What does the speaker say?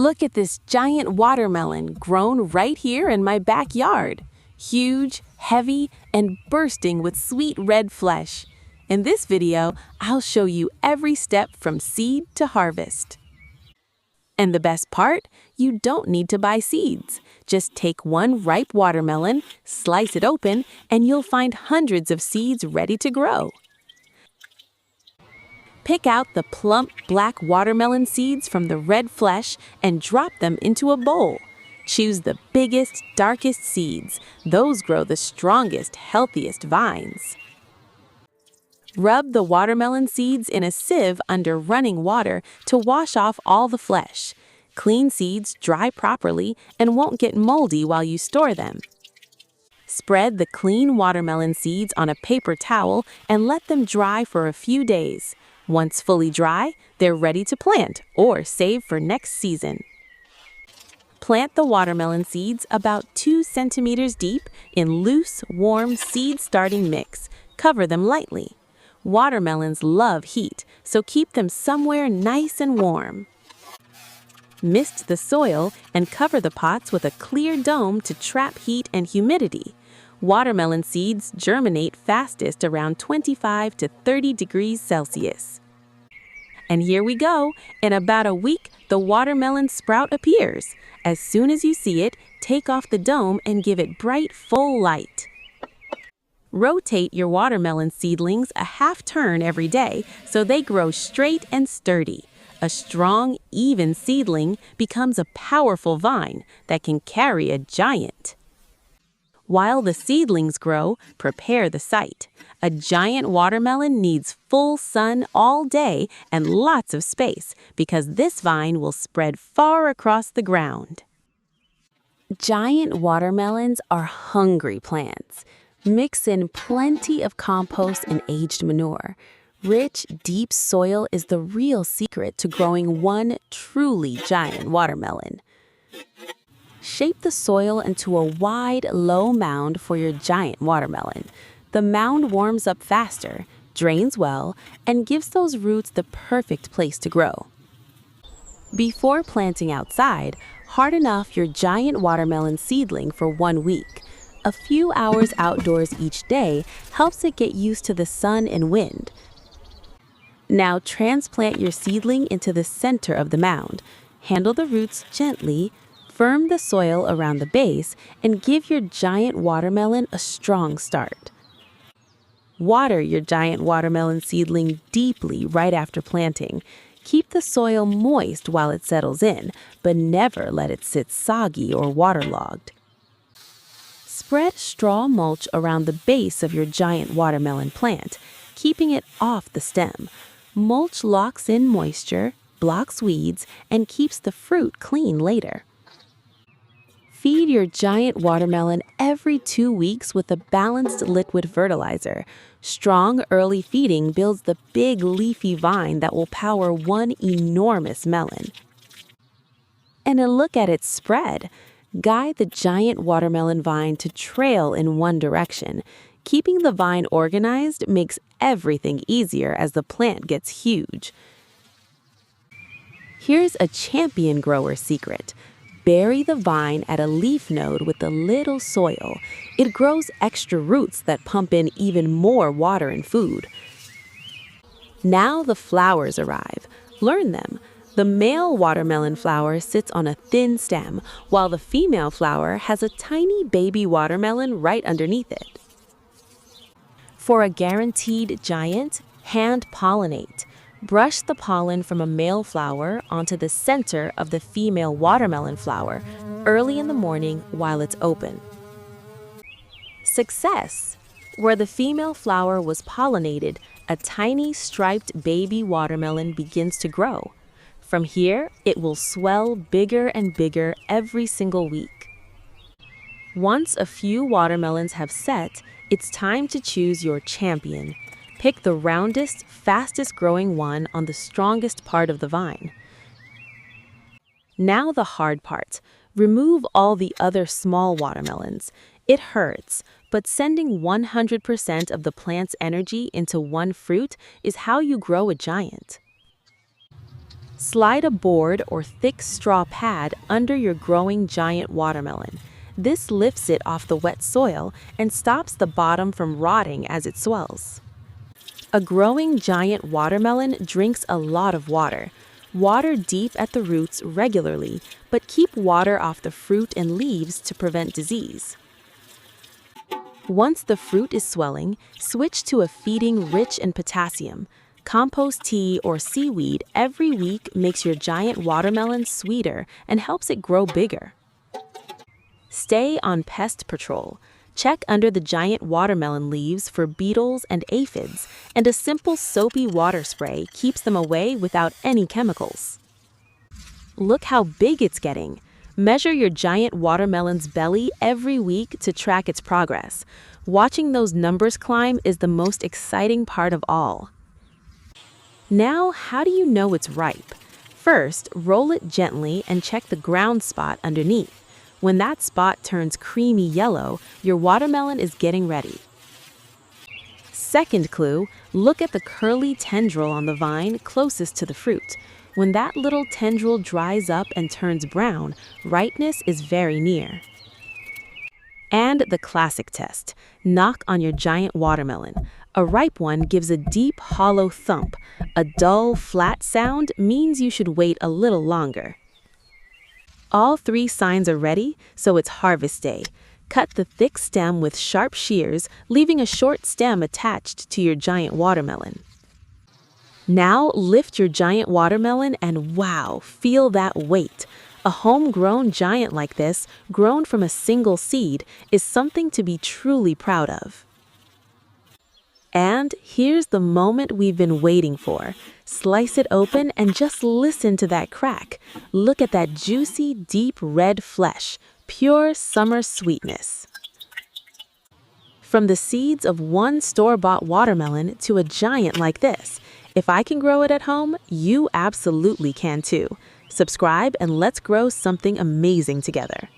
Look at this giant watermelon grown right here in my backyard. Huge, heavy, and bursting with sweet red flesh. In this video, I'll show you every step from seed to harvest. And the best part, you don't need to buy seeds. Just take one ripe watermelon, slice it open, and you'll find hundreds of seeds ready to grow. Pick out the plump black watermelon seeds from the red flesh and drop them into a bowl. Choose the biggest, darkest seeds. Those grow the strongest, healthiest vines. Rub the watermelon seeds in a sieve under running water to wash off all the flesh. Clean seeds dry properly and won't get moldy while you store them. Spread the clean watermelon seeds on a paper towel and let them dry for a few days. Once fully dry, they're ready to plant or save for next season. Plant the watermelon seeds about 2 centimeters deep in loose, warm seed-starting mix. Cover them lightly. Watermelons love heat, so keep them somewhere nice and warm. Mist the soil and cover the pots with a clear dome to trap heat and humidity. Watermelon seeds germinate fastest around 25 to 30 degrees Celsius. And here we go. In about a week, the watermelon sprout appears. As soon as you see it, take off the dome and give it bright, full light. Rotate your watermelon seedlings a half turn every day so they grow straight and sturdy. A strong, even seedling becomes a powerful vine that can carry a giant. While the seedlings grow, prepare the site. A giant watermelon needs full sun all day and lots of space because this vine will spread far across the ground. Giant watermelons are hungry plants. Mix in plenty of compost and aged manure. Rich, deep soil is the real secret to growing one truly giant watermelon. Shape the soil into a wide, low mound for your giant watermelon. The mound warms up faster, drains well, and gives those roots the perfect place to grow. Before planting outside, harden off your giant watermelon seedling for 1 week. A few hours outdoors each day helps it get used to the sun and wind. Now transplant your seedling into the center of the mound. Handle the roots gently, firm the soil around the base, and give your giant watermelon a strong start. Water your giant watermelon seedling deeply right after planting. Keep the soil moist while it settles in, but never let it sit soggy or waterlogged. Spread straw mulch around the base of your giant watermelon plant, keeping it off the stem. Mulch locks in moisture, blocks weeds, and keeps the fruit clean later. Feed your giant watermelon every 2 weeks with a balanced liquid fertilizer. Strong early feeding builds the big leafy vine that will power one enormous melon. And a look at its spread. Guide the giant watermelon vine to trail in one direction. Keeping the vine organized makes everything easier as the plant gets huge. Here's a champion grower secret. Bury the vine at a leaf node with a little soil. It grows extra roots that pump in even more water and food. Now the flowers arrive. Learn them. The male watermelon flower sits on a thin stem, while the female flower has a tiny baby watermelon right underneath it. For a guaranteed giant, hand pollinate. Brush the pollen from a male flower onto the center of the female watermelon flower early in the morning while it's open. Success! Where the female flower was pollinated, a tiny striped baby watermelon begins to grow. From here, it will swell bigger and bigger every single week. Once a few watermelons have set, it's time to choose your champion. Pick the roundest, fastest growing one on the strongest part of the vine. Now the hard part. Remove all the other small watermelons. It hurts, but sending 100% of the plant's energy into one fruit is how you grow a giant. Slide a board or thick straw pad under your growing giant watermelon. This lifts it off the wet soil and stops the bottom from rotting as it swells. A growing giant watermelon drinks a lot of water. Water deep at the roots regularly, but keep water off the fruit and leaves to prevent disease. Once the fruit is swelling, switch to a feeding rich in potassium. Compost tea or seaweed every week makes your giant watermelon sweeter and helps it grow bigger. Stay on pest patrol. Check under the giant watermelon leaves for beetles and aphids, and a simple soapy water spray keeps them away without any chemicals. Look how big it's getting. Measure your giant watermelon's belly every week to track its progress. Watching those numbers climb is the most exciting part of all. Now, how do you know it's ripe? First, roll it gently and check the ground spot underneath. When that spot turns creamy yellow, your watermelon is getting ready. Second clue, look at the curly tendril on the vine closest to the fruit. When that little tendril dries up and turns brown, ripeness is very near. And the classic test, knock on your giant watermelon. A ripe one gives a deep, hollow thump. A dull, flat sound means you should wait a little longer. All three signs are ready, so it's harvest day. Cut the thick stem with sharp shears, leaving a short stem attached to your giant watermelon. Now lift your giant watermelon and wow, feel that weight. A homegrown giant like this, grown from a single seed, is something to be truly proud of. And here's the moment we've been waiting for. Slice it open and just listen to that crack. Look at that juicy, deep red flesh, pure summer sweetness. From the seeds of one store-bought watermelon to a giant like this, if I can grow it at home, you absolutely can too. Subscribe and let's grow something amazing together.